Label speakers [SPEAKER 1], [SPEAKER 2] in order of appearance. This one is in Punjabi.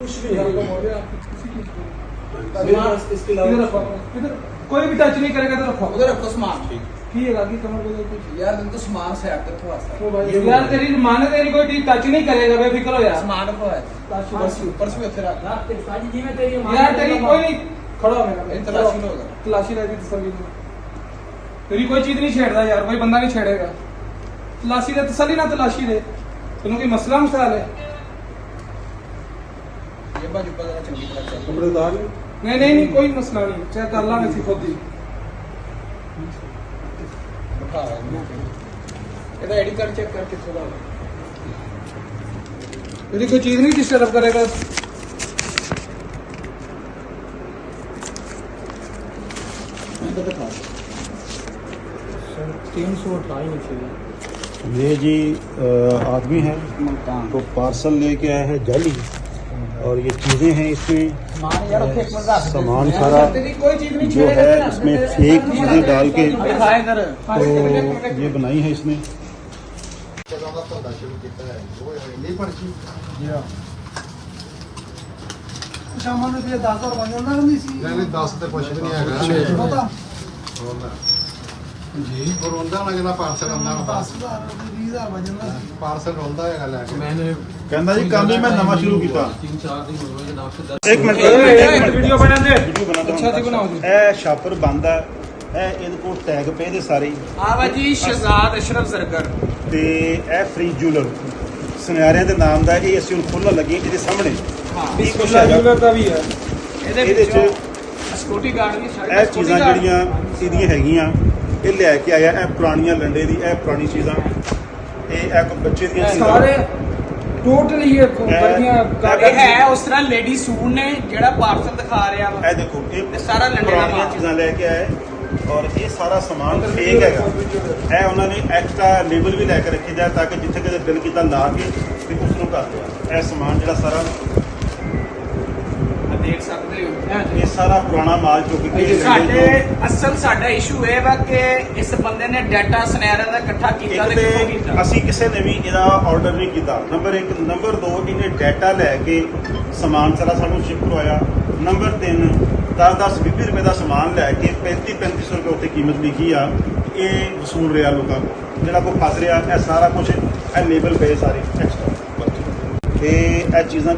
[SPEAKER 1] इसके अलावा कोई भी टच नहीं करेगा तो रखो
[SPEAKER 2] उधर रखो सामान
[SPEAKER 1] ठीक है आगे कमर पे कुछ
[SPEAKER 2] यार तुम तो सामान साइड पे रखो वास्ता
[SPEAKER 1] यार तेरी मान तेरी कोई टीम टच नहीं करेगा बेफिक्र हो यार
[SPEAKER 2] सामान रखो है बस ऊपर से उधर रख
[SPEAKER 3] साजी जी में तेरी
[SPEAKER 1] यार तेरी कोई नहीं खड़ा हो मेरा
[SPEAKER 2] इन तलाशी लो उधर
[SPEAKER 1] तलाशी ले दी तसल्ली तेरी कोई चीज नहीं छेड़ता यार कोई बंदा नहीं छेड़ेगा तलाशी दे तसल्ली ना तलाशी दे तेनों कोई मसला मसाल है
[SPEAKER 2] ये बाजू पर जरा चंगी तरह चेक
[SPEAKER 1] खबरदार नहीं कोई मसला नहीं चेक कर ला मैं खुद ही
[SPEAKER 2] उठा ਇਹਦਾ ਆਈਡੀ ਕਾਰਡ ਚੈੱਕ ਕਰ ਕਿੱਥੋਂ ਦਾ
[SPEAKER 1] तेरी कोई चीज नहीं डिस्टर्ब करेगा
[SPEAKER 2] मैं तो दिखा
[SPEAKER 3] 328
[SPEAKER 4] ये जी आदमी है
[SPEAKER 2] मुल्तान
[SPEAKER 4] तो पार्सल लेके आया है जाली और ये चीज़ें हैं इसमें
[SPEAKER 2] सामान यार रखे एक मजा
[SPEAKER 4] सामान सारा
[SPEAKER 1] तेरी कोई चीज नहीं
[SPEAKER 4] जो है इसमें फेक चीज़ें डाल के
[SPEAKER 2] दिखाए इधर
[SPEAKER 4] तो ये बनाई है इसने
[SPEAKER 1] ਸ਼ਾਮਾਂ ਨੂੰ ਤੇ 10 ਬਣ ਜਾਂਦਾ ਨਹੀਂ ਸੀ
[SPEAKER 5] ਨਹੀਂ 10 ਤੇ ਕੁਛ ਵੀ ਨਹੀਂ ਹੈਗਾ
[SPEAKER 1] ਪਤਾ
[SPEAKER 5] ਜੀ ਰੋਂਦਾ ਨਾ ਜਿਹੜਾ ਪਾਰਸਲ ਆਉਂਦਾ
[SPEAKER 1] 10000 20000 ਬਣ ਜਾਂਦਾ ਸੀ
[SPEAKER 5] ਪਾਰਸਲ ਰੋਂਦਾ ਹੈਗਾ ਲੈ ਕੇ
[SPEAKER 4] कहना जी काम ही मैं नवा शुरू किया
[SPEAKER 3] 3-4
[SPEAKER 4] एक मिनट
[SPEAKER 1] ਵੀਡੀਓ ਬਣਾ ਦੇ
[SPEAKER 4] वीडियो बना
[SPEAKER 1] ਅੱਛਾ ਜੀ ਬਣਾਓ ਜੀ
[SPEAKER 4] ਇਹ ਛਾਪਰ ਬੰਦ ਹੈ ਇਹ ਇਹਦੇ ਕੋਲ ਟੈਗ ਪਏ ਦੇ ਸਾਰੇ
[SPEAKER 2] ਆ ਵਾ ਜੀ ਸ਼ਹਜ਼ਾਦ ਅਸ਼ਰਫ ਜ਼ਰਗਰ
[SPEAKER 4] ਤੇ ਇਹ ਫ੍ਰੀ ਜੂਲਰ ਸੁਨਿਆਰਿਆਂ ਦੇ ਨਾਮ ਦਾ ਇਹ ਅਸੀਂ ਹੁਣ ਖੋਲ੍ਹਣ ਲੱਗੇ ਇਹਦੇ ਸਾਹਮਣੇ
[SPEAKER 2] ਹਾਂ
[SPEAKER 4] ਇਹ ਕੁਛ ਹੈਗਾ
[SPEAKER 1] ਦਾ ਵੀ ਹੈ
[SPEAKER 2] ਇਹਦੇ
[SPEAKER 4] ਇਹਦੇ
[SPEAKER 2] ਵਿੱਚ
[SPEAKER 4] ਚ
[SPEAKER 2] ਸਕਿਉਰਟੀ ਗਾਰਡ ਦੀ
[SPEAKER 4] ਇਹ ਚੀਜ਼ਾਂ ਜਿਹੜੀਆਂ ਇਹਦੀਆਂ ਹੈਗੀਆਂ ਇਹ ਲੈ ਕੇ ਆਇਆ ਇਹ ਪੁਰਾਣੀਆਂ ਲੰਡੇ ਦੀ ਇਹ ਪੁਰਾਣੀ ਚੀਜ਼ਾਂ ਇਹ ਇੱਕ ਬੱਚੇ ਦੀਆਂ ਚੀਜ਼ਾਂ
[SPEAKER 1] ਸਾਰੇ ਟੋਟਲੀ ਇਹ ਵਧੀਆ
[SPEAKER 2] ਇਹ ਹੈ ਉਸ ਤਰ੍ਹਾਂ ਲੇਡੀ ਸੂਟ ਨੇ ਜਿਹੜਾ ਪਾਰਸਲ ਦਿਖਾ ਰਿਹਾ ਵਾ
[SPEAKER 4] ਇਹ ਦੇਖੋ
[SPEAKER 2] ਇਹ
[SPEAKER 4] ਇਹ
[SPEAKER 2] ਸਾਰਾ ਲੰਡੇ ਦਾ
[SPEAKER 4] ਪੁਰਾਣੀਆਂ
[SPEAKER 2] ਮਾਲ।
[SPEAKER 4] ਚੀਜ਼ਾਂ ਲੈ ਕੇ ਆਏ ਔਰ ਇਹ ਸਾਰਾ ਸਮਾਨ ਫੇਕ ਹੈਗਾ ਇਹ ਉਹਨਾਂ ਨੇ ਐਕਸਟਰਾ ਲੇਬਲ ਵੀ ਲੈ ਕੇ ਰੱਖੀ ਜਾ ਤਾਂ ਕਿ ਜਿੱਥੇ ਕਿਤੇ ਦਿਲ ਕੀਤਾ ਲਾ ਕੇ ਤੇ ਉਸ ਨੂੰ ਕਰ ਦਿਆ ਇਹ ਸਮਾਨ ਜਿਹੜਾ ਸਾਰਾ
[SPEAKER 2] ਦੇਖ ਸਕਦੇ ਹੋ
[SPEAKER 4] ਇਹ ਸਾਰਾ ਪੁਰਾਣਾ ਮਾਲ ਚੁੱਕ ਕੇ
[SPEAKER 2] ਸਾਡੇ ਅਸਲ ਸਾਡਾ ਇਸ਼ੂ ਇਹ ਵਾ ਕਿ ਇਸ ਬੰਦੇ ਨੇ ਡਾਟਾ ਸਨੈਰਾਂ ਦਾ ਇਕੱਠਾ ਕੀਤਾ
[SPEAKER 4] ਇੱਕ
[SPEAKER 2] ਤੇ ਕਿੱਥੋਂ
[SPEAKER 4] ਤੇ
[SPEAKER 2] ਕੀਤਾ
[SPEAKER 4] ਅਸੀਂ ਕਿਸੇ ਨੇ ਵੀ ਇਹਦਾ ਆਰਡਰ ਨਹੀਂ ਕੀਤਾ ਨੰਬਰ 1 ਨੰਬਰ 2 ਇਹਨੇ ਡਾਟਾ ਲੈ ਕੇ ਸਮਾਨ ਸਾਰਾ ਸਾਨੂੰ ਸ਼ਿਪ ਕਰਵਾਇਆ ਨੰਬਰ 3 10-10 20 ਰੁਪਏ ਦਾ ਸਮਾਨ ਲੈ ਕੇ 3500 ਰੁਪਏ ਉੱਤੇ ਕੀਮਤ ਲਿਖੀ ਆ ਇਹ ਵਸੂਲ ਰਿਹਾ ਲੋਕਾਂ ਕੋਲ ਜਿਹੜਾ ਕੋਈ ਫਸ ਰਿਹਾ ਇਹ ਸਾਰਾ ਕੁਝ ਇਹ ਲੇਬਲ ਪਏ ਸਾਰੇ ਐਕਸਟਰਾ ਤੇ ਇਹ ਚੀਜ਼ਾਂ